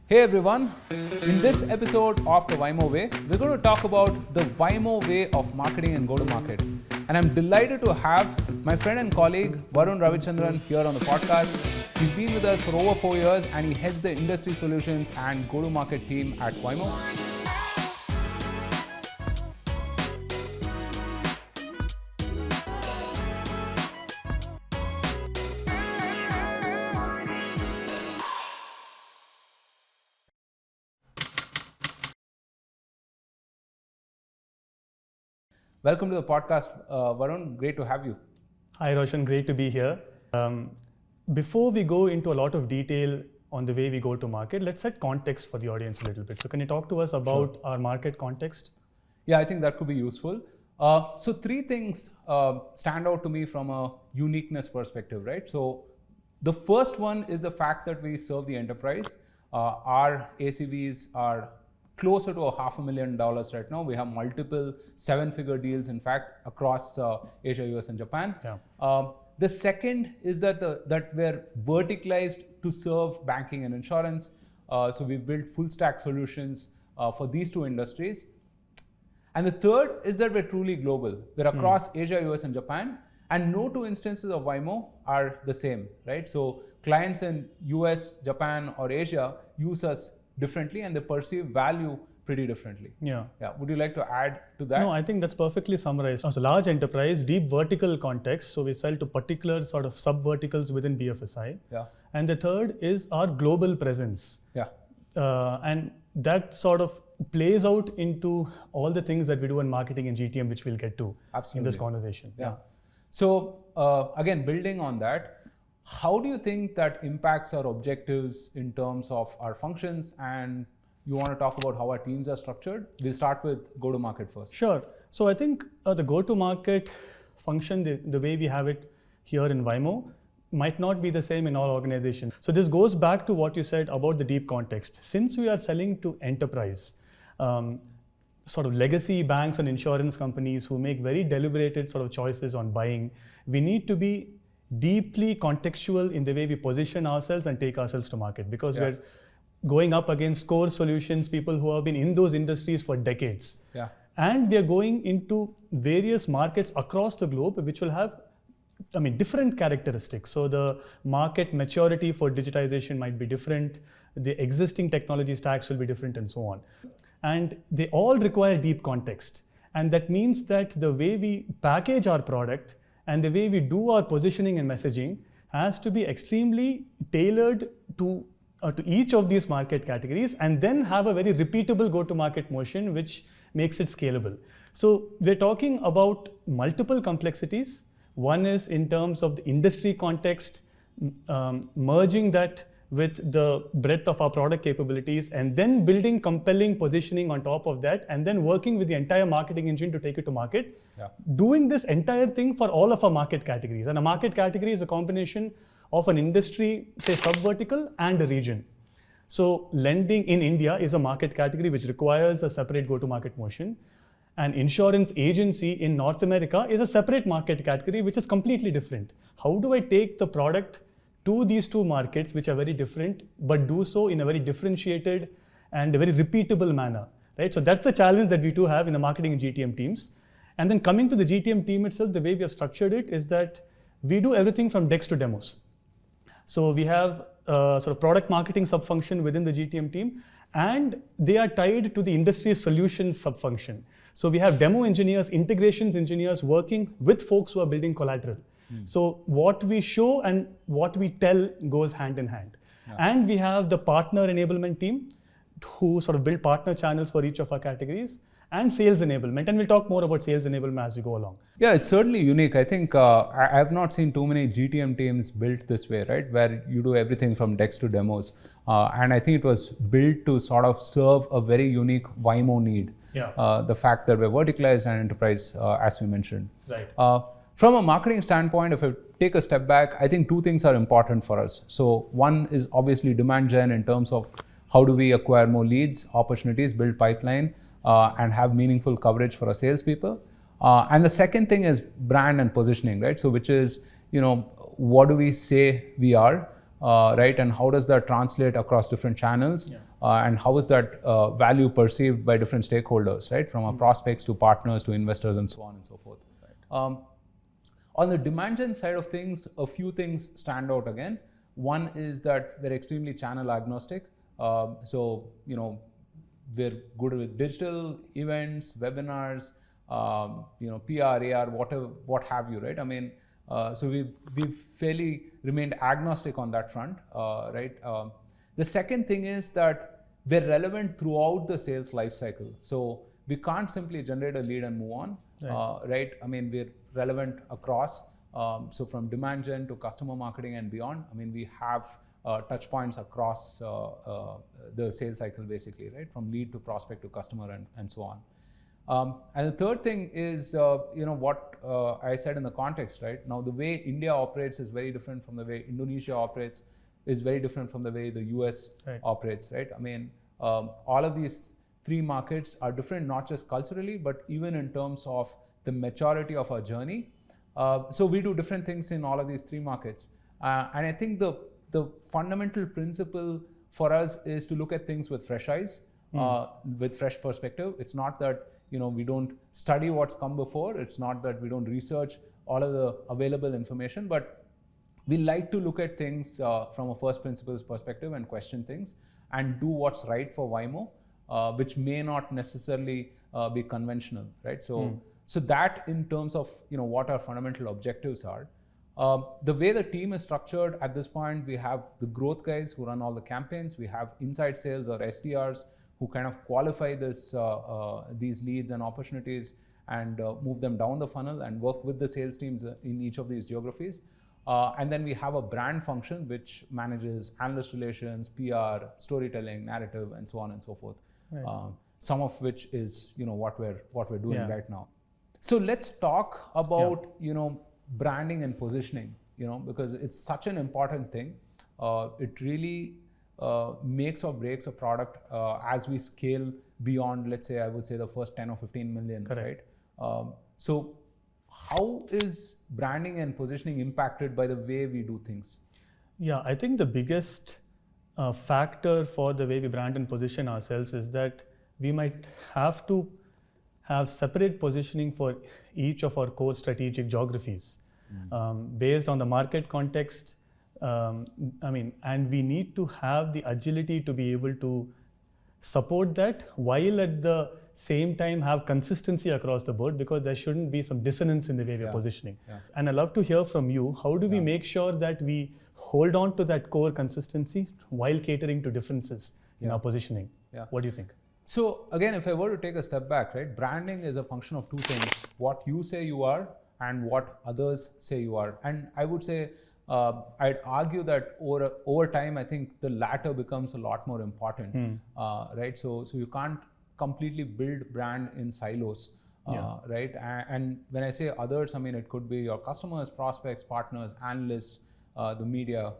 Hey everyone, in this episode of the Vymo Way, we're going to talk about the Vymo way of marketing and go-to-market. And I'm delighted to have my friend and colleague Varun Ravichandran here on the podcast. He's been with us for over 4 years and he heads the Industry Solutions and go-to-market team at Vymo. Welcome to the podcast, Varun. Great to have you. Hi, Roshan. Great to be here. Before we go into a lot of detail on the way we go to market, let's set context for the audience a little bit. So can you talk to us about our market context? Yeah, I think that could be useful. So three things stand out to me from a uniqueness perspective, right? So the first one is the fact that we serve the enterprise. Our ACVs are closer to $500,000 right now. We have multiple seven-figure deals, in fact, across Asia, US, and Japan. Yeah. The second is that we're verticalized to serve banking and insurance. So we've built full-stack solutions for these two industries. And the third is that we're truly global. We're across Asia, US, and Japan. And no two instances of Vymo are the same, right? So clients in US, Japan, or Asia use us differently and they perceive value pretty differently. Yeah. Would you like to add to that? No, I think that's perfectly summarized. As a large enterprise, deep vertical context. So we sell to particular sort of sub-verticals within BFSI. Yeah. And the third is our global presence. Yeah. And that sort of plays out into all the things that we do in marketing and GTM, which we'll get to in this conversation. Yeah. So again, building on that, how do you think that impacts our objectives in terms of our functions? And you want to talk about how our teams are structured? We'll start with go-to-market first. Sure. So I think the go-to-market function, the way we have it here in Vymo, might not be the same in all organizations. So this goes back to what you said about the deep context. Since we are selling to enterprise, sort of legacy banks and insurance companies who make very deliberated sort of choices on buying, we need to be deeply contextual in the way we position ourselves and take ourselves to market, because we're going up against core solutions, people who have been in those industries for decades. Yeah. And we are going into various markets across the globe, which will have, different characteristics. So the market maturity for digitization might be different. The existing technology stacks will be different and so on. And they all require deep context. And that means that the way we package our product and the way we do our positioning and messaging has to be extremely tailored to each of these market categories, and then have a very repeatable go-to-market motion which makes it scalable. So we're talking about multiple complexities. One is in terms of the industry context, merging that with the breadth of our product capabilities, and then building compelling positioning on top of that, and then working with the entire marketing engine to take it to market. Yeah. Doing this entire thing for all of our market categories. And a market category is a combination of an industry, say sub-vertical, and a region. So lending in India is a market category which requires a separate go-to-market motion. An insurance agency in North America is a separate market category which is completely different. How do I take the product to these two markets which are very different, but do so in a very differentiated and a very repeatable manner, right? So that's the challenge that we do have in the marketing and GTM teams. And then coming to the GTM team itself, the way we have structured it is that we do everything from decks to demos. So we have a sort of product marketing sub-function within the GTM team, and they are tied to the industry solutions sub-function. So we have demo engineers, integrations engineers working with folks who are building collateral. So what we show and what we tell goes hand in hand. Yeah. And we have the partner enablement team who sort of build partner channels for each of our categories, and sales enablement. And we'll talk more about sales enablement as we go along. Yeah, it's certainly unique. I think I have not seen too many GTM teams built this way, right? Where you do everything from decks to demos. And I think it was built to sort of serve a very unique Vymo need. Yeah. The fact that we're verticalized and enterprise, as we mentioned. Right. From a marketing standpoint, if I take a step back, I think two things are important for us. So one is obviously demand gen in terms of how do we acquire more leads, opportunities, build pipeline, and have meaningful coverage for our salespeople. And the second thing is brand and positioning, right? So which is, what do we say we are? right? And how does that translate across different channels? And how is that value perceived by different stakeholders, right? From our prospects to partners to investors and so on and so forth. On the demand gen side of things, a few things stand out again. One is that we're extremely channel agnostic. So, we're good with digital events, webinars, PR, AR, whatever, what have you, right? I mean, so we've fairly remained agnostic on that front, right? The second thing is that we're relevant throughout the sales life cycle. So we can't simply generate a lead and move on, right? I mean, we're relevant across. So from demand gen to customer marketing and beyond, I mean, we have touch points across the sales cycle basically, right? From lead to prospect to customer and so on. And the third thing is, what I said in the context, right? Now, the way India operates is very different from the way Indonesia operates, is very different from the way the US operates, right? I mean, all of these three markets are different, not just culturally, but even in terms of the maturity of our journey. So we do different things in all of these three markets. And I think the fundamental principle for us is to look at things with fresh eyes, with fresh perspective. It's not that we don't study what's come before. It's not that we don't research all of the available information, but we like to look at things from a first principles perspective and question things and do what's right for Vymo, which may not necessarily be conventional, right? So that in terms of what our fundamental objectives are. The way the team is structured at this point, we have the growth guys who run all the campaigns. We have inside sales or SDRs who kind of qualify these leads and opportunities and move them down the funnel and work with the sales teams in each of these geographies. And then we have a brand function which manages analyst relations, PR, storytelling, narrative, and so on and so forth. Right. Some of which is what we're doing right now. So let's talk about branding and positioning. Because it's such an important thing. It really makes or breaks a product as we scale beyond, let's say, I would say the first 10 or 15 million. Correct. Right? So how is branding and positioning impacted by the way we do things? Yeah, I think the biggest factor for the way we brand and position ourselves is that we might have to have separate positioning for each of our core strategic geographies based on the market context. And we need to have the agility to be able to support that while at the same time have consistency across the board, because there shouldn't be some dissonance in the way we're positioning. Yeah. And I'd love to hear from you, how do we make sure that we hold on to that core consistency while catering to differences in our positioning? Yeah. What do you think? So again, if I were to take a step back, right, branding is a function of two things: what you say you are and what others say you are. And I would say, I'd argue that over time, I think the latter becomes a lot more important, right? So you can't completely build brand in silos, right? And when I say others, I mean, it could be your customers, prospects, partners, analysts, the media,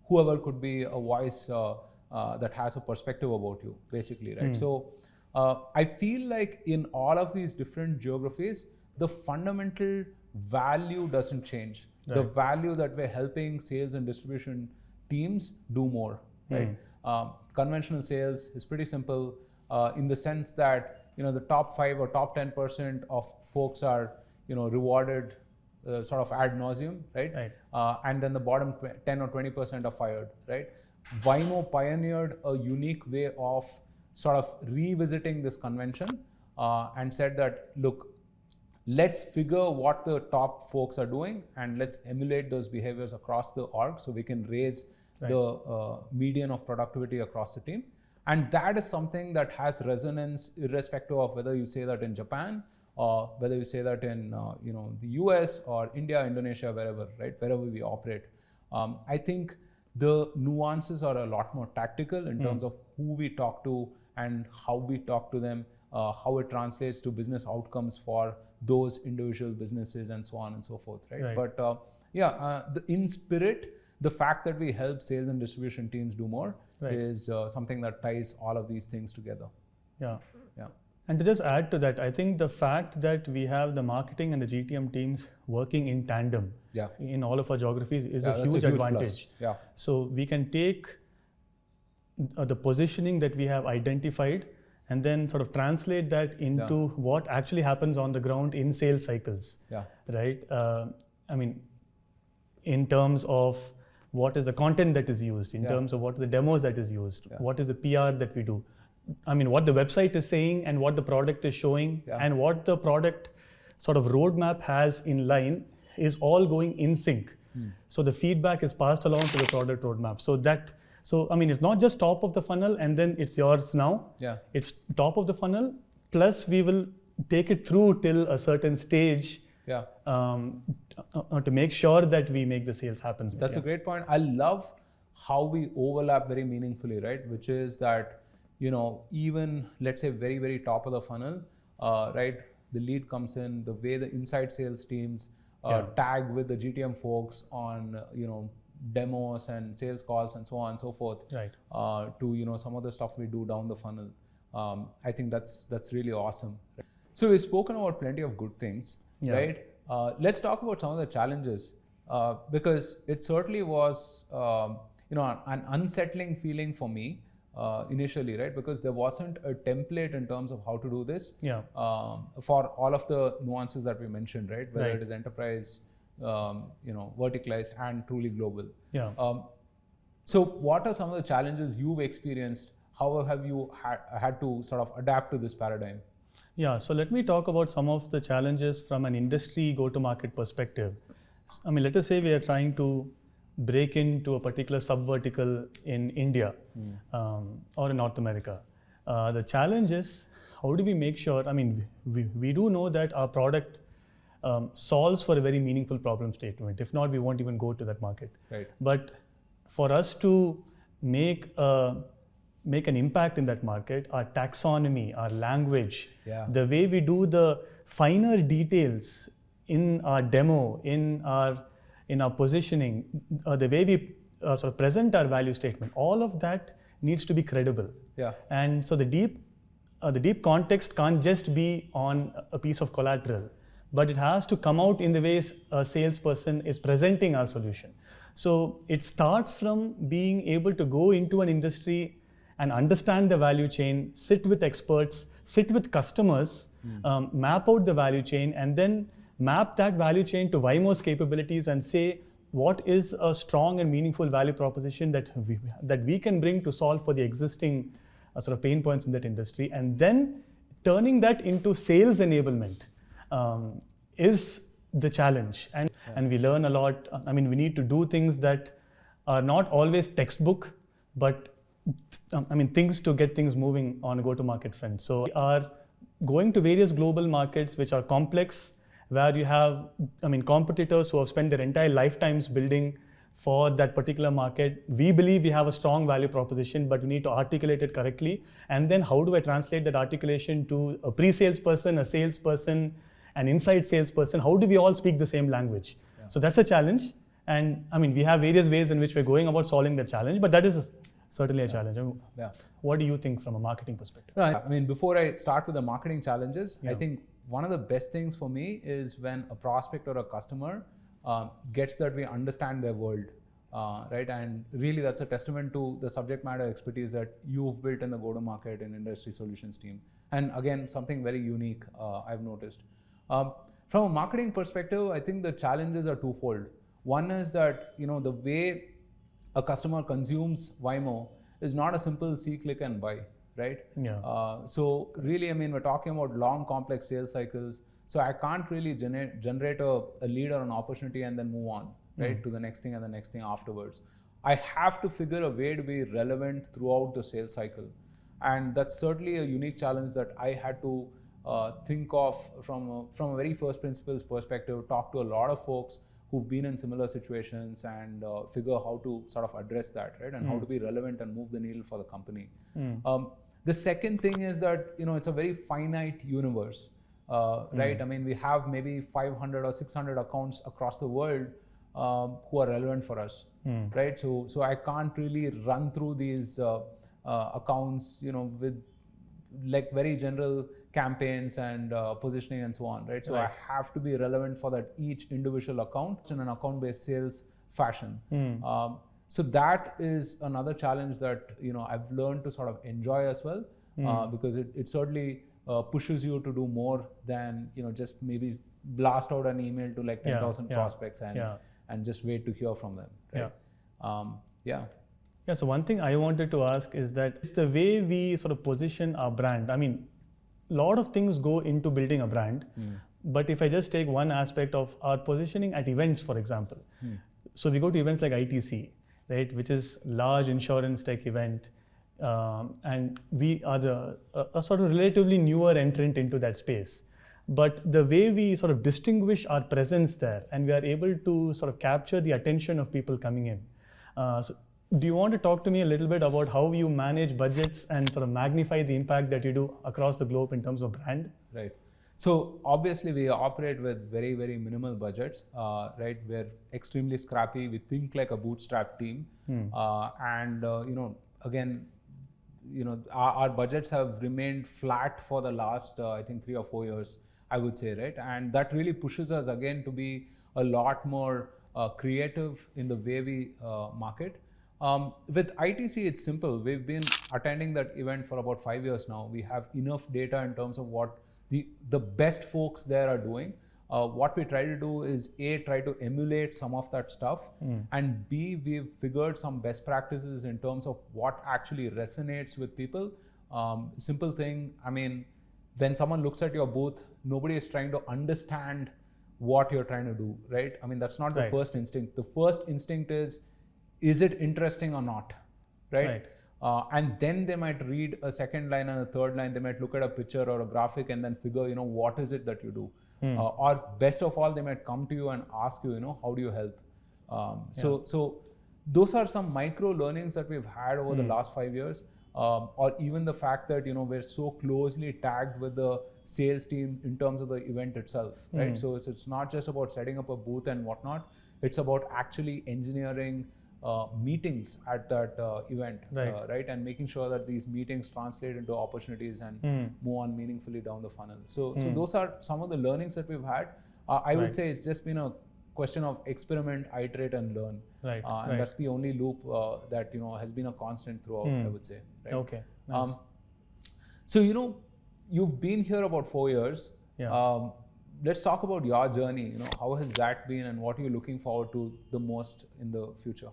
whoever could be a voice that has a perspective about you, basically, right? So I feel like in all of these different geographies, the fundamental value doesn't change. Right. The value that we're helping sales and distribution teams do more, right? Conventional sales is pretty simple in the sense that the top 5 or top 10% of folks are rewarded sort of ad nauseum, right? And then the bottom 10 or 20% are fired, right? Vymo pioneered a unique way of sort of revisiting this convention and said that, look, let's figure what the top folks are doing and let's emulate those behaviors across the org so we can raise the median of productivity across the team. And that is something that has resonance irrespective of whether you say that in Japan or whether you say that in the US or India, Indonesia, wherever, right? Wherever we operate. I think the nuances are a lot more tactical in terms of who we talk to and how we talk to them, how it translates to business outcomes for those individual businesses and so on and so forth, right? But in spirit, the fact that we help sales and distribution teams do more is something that ties all of these things together. Yeah. And to just add to that, I think the fact that we have the marketing and the GTM teams working in tandem in all of our geographies is a that's huge advantage. Plus. Yeah. So we can take the positioning that we have identified and then sort of translate that into what actually happens on the ground in sales cycles. Right? I mean, in terms of what is the content that is used, in terms of what are the demos that is used, what is the PR that we do. I mean, what the website is saying and what the product is showing and what the product sort of roadmap has in line is all going in sync. So the feedback is passed along to the product roadmap. So I mean, it's not just top of the funnel and then it's yours now. It's top of the funnel, plus we will take it through till a certain stage to make sure that we make the sales happen. That's a great point. I love how we overlap very meaningfully, right? Which is that, even let's say very, very top of the funnel, right? The lead comes in, the way the inside sales teams tag with the GTM folks on, demos and sales calls and so on and so forth, to some of the stuff we do down the funnel. I think that's really awesome. So we've spoken about plenty of good things, right? Let's talk about some of the challenges, because it certainly was an unsettling feeling for me initially, right? Because there wasn't a template in terms of how to do this for all of the nuances that we mentioned, right? Whether it is enterprise, verticalized and truly global. So what are some of the challenges you've experienced? How have you had to sort of adapt to this paradigm? So let me talk about some of the challenges from an industry go-to-market perspective. I mean, let us say we are trying to break into a particular sub-vertical in India or in North America. The challenge is, how do we make sure, I mean, we do know that our product solves for a very meaningful problem statement. If not, we won't even go to that market. But for us to make an impact in that market, our taxonomy, our language, the way we do the finer details in our demo, in our positioning, the way we sort of present our value statement, all of that needs to be credible. And so the deep context can't just be on a piece of collateral, but it has to come out in the ways a salesperson is presenting our solution. So it starts from being able to go into an industry and understand the value chain, sit with experts, sit with customers, map out the value chain, and then map that value chain to Vymo's capabilities and say, what is a strong and meaningful value proposition that we can bring to solve for the existing sort of pain points in that industry, and then turning that into sales enablement is the challenge. And we learn a lot. I mean, we need to do things that are not always textbook, but things to get things moving on a go-to-market front. So we are going to various global markets which are complex, where you have, competitors who have spent their entire lifetimes building for that particular market. We believe we have a strong value proposition, but we need to articulate it correctly. And then how do I translate that articulation to a pre-sales person, a salesperson, an inside salesperson? How do we all speak the same language? So that's a challenge. And we have various ways in which we're going about solving that challenge, but that is certainly a challenge. What do you think from a marketing perspective? Before I start with the marketing challenges, I think one of the best things for me is when a prospect or a customer gets that we understand their world, right? And really that's a testament to the subject matter expertise that you've built in the go-to-market and industry solutions team. And again, something very unique I've noticed. From a marketing perspective, I think the challenges are twofold. One is that, the way a customer consumes Vymo is not a simple see, click and buy, right? So really, we're talking about long, complex sales cycles. So I can't really generate a lead or an opportunity and then move on, right, to the next thing and the next thing afterwards. I have to figure a way to be relevant throughout the sales cycle. And that's certainly a unique challenge that I had to think of from a very first principles perspective, talk to a lot of folks who've been in similar situations and figure how to sort of address that, right? And how to be relevant and move the needle for the company. The second thing is that, it's a very finite universe, right? We have maybe 500 or 600 accounts across the world who are relevant for us, right? So I can't really run through these accounts, with like very general campaigns and positioning and so on, right? So Right. I have to be relevant for that each individual account in an account-based sales fashion. So that is another challenge that I've learned to sort of enjoy as well, because it certainly pushes you to do more than just maybe blast out an email to like 10,000 prospects and just wait to hear from them. Right? Yeah, so one thing I wanted to ask is that it's the way we sort of position our brand. I mean, a lot of things go into building a brand, but if I just take one aspect of our positioning at events, for example, so we go to events like ITC, right, which is large insurance tech event, and we are a sort of relatively newer entrant into that space. But the way we sort of distinguish our presence there, and we are able to sort of capture the attention of people coming in. So do you want to talk to me a little bit about how you manage budgets and sort of magnify the impact that you do across the globe in terms of brand? Right. So obviously we operate with very, very minimal budgets, right? We're extremely scrappy. We think like a bootstrap team. And, again, our budgets have remained flat for the last, I think 3 or 4 years, I would say, right? And that really pushes us again to be a lot more creative in the way we market. With ITC, it's simple. We've been attending that event for about 5 years now. We have enough data in terms of what the best folks there are doing. What we try to do is A, try to emulate some of that stuff, and B, we've figured some best practices in terms of what actually resonates with people. Simple thing, I mean, when someone looks at your booth, nobody is trying to understand what you're trying to do, right? I mean, that's not the first instinct. The first instinct is it interesting or not, right? And then they might read a second line and a third line. They might look at a picture or a graphic and then figure, what is it that you do? Or best of all, they might come to you and ask you, how do you help? So those are some micro learnings that we've had over the last 5 years. Or even the fact that, we're so closely tagged with the sales team in terms of the event itself, right? So it's not just about setting up a booth and whatnot. It's about actually engineering meetings at that event, right? And making sure that these meetings translate into opportunities and move on meaningfully down the funnel. So those are some of the learnings that we've had. I would say it's just been a question of experiment, iterate, and learn. And that's the only loop that has been a constant throughout. I would say. Right? Okay. Nice. So you've been here about 4 years. Let's talk about your journey. How has that been, and what are you looking forward to the most in the future?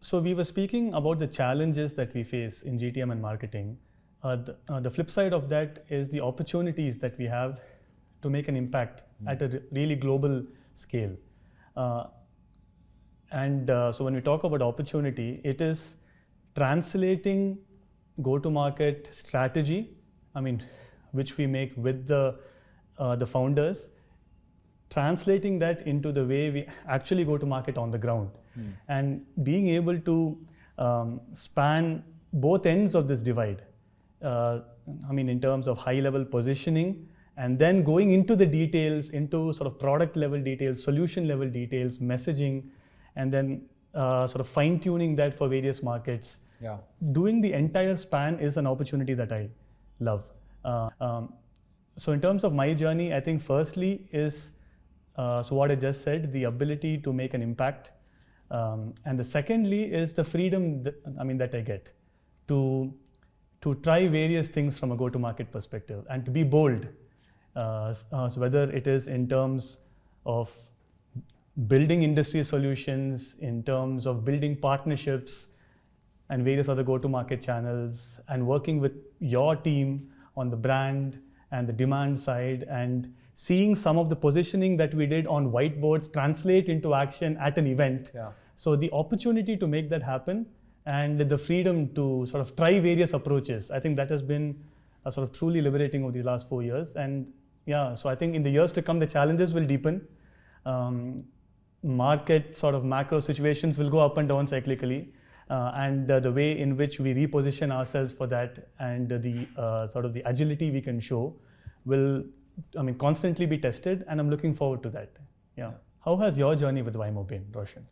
So we were speaking about the challenges that we face in GTM and marketing. The flip side of that is the opportunities that we have to make an impact at a really global scale. So when we talk about opportunity, it is translating go-to-market strategy, which we make with the founders, translating that into the way we actually go to market on the ground, and being able to span both ends of this divide. In terms of high-level positioning, and then going into the details, into sort of product-level details, solution-level details, messaging, and then sort of fine-tuning that for various markets. Doing the entire span is an opportunity that I love. So in terms of my journey, I think firstly is, so what I just said, the ability to make an impact. And the secondly is the freedom that I get to try various things from a go-to-market perspective and to be bold. So whether it is in terms of building industry solutions, in terms of building partnerships and various other go-to-market channels, and working with your team on the brand and the demand side, and seeing some of the positioning that we did on whiteboards translate into action at an event. So the opportunity to make that happen and the freedom to sort of try various approaches, I think that has been sort of truly liberating over the last 4 years. And so I think in the years to come, the challenges will deepen. Market sort of macro situations will go up and down cyclically. And the way in which we reposition ourselves for that, and the sort of the agility we can show will, constantly be tested, and I'm looking forward to that. How has your journey with Vymo been, Roshan?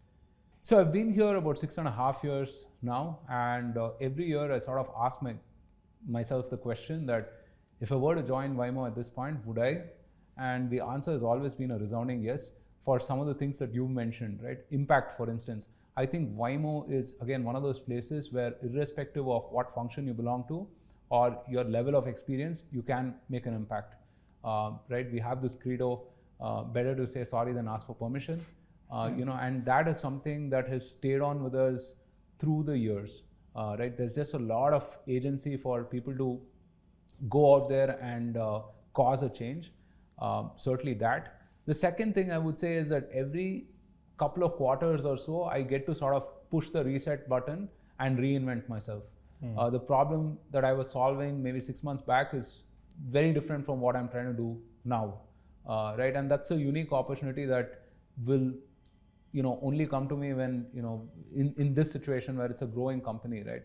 So I've been here about 6.5 years now, and every year I sort of ask myself the question that if I were to join Vymo at this point, would I? And the answer has always been a resounding yes for some of the things that you mentioned, right? Impact, for instance. I think Vymo is, again, one of those places where irrespective of what function you belong to or your level of experience, you can make an impact, right? We have this credo, better to say sorry than ask for permission, and that is something that has stayed on with us through the years, right? There's just a lot of agency for people to go out there and cause a change. Certainly that. The second thing I would say is that every couple of quarters or so, I get to sort of push the reset button and reinvent myself. The problem that I was solving maybe 6 months back is very different from what I'm trying to do now, right? And that's a unique opportunity that will, only come to me when, in this situation where it's a growing company, right?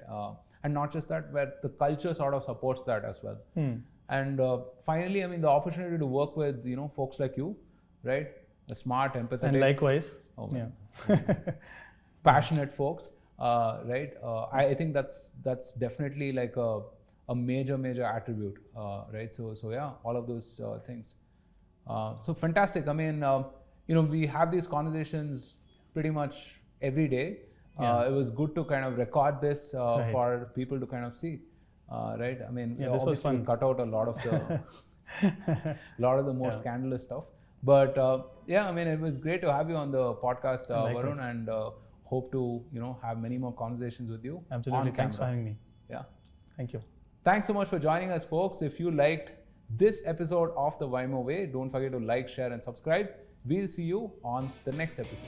And not just that, where the culture sort of supports that as well. And finally, I mean, the opportunity to work with, folks like you, right? The smart, empathetic. And likewise. Passionate folks, right? I think that's definitely like a major attribute, right? So yeah, all of those things. So fantastic. I mean, we have these conversations pretty much every day. It was good to kind of record this for people to kind of see, right? I mean, this was fun. Cut out a lot of the more scandalous stuff. But I mean, it was great to have you on the podcast, Varun, and hope to have many more conversations with you. Absolutely. Thanks for having me. Yeah. Thank you. Thanks so much for joining us, folks. If you liked this episode of the Vymo Way, don't forget to like, share, and subscribe. We'll see you on the next episode.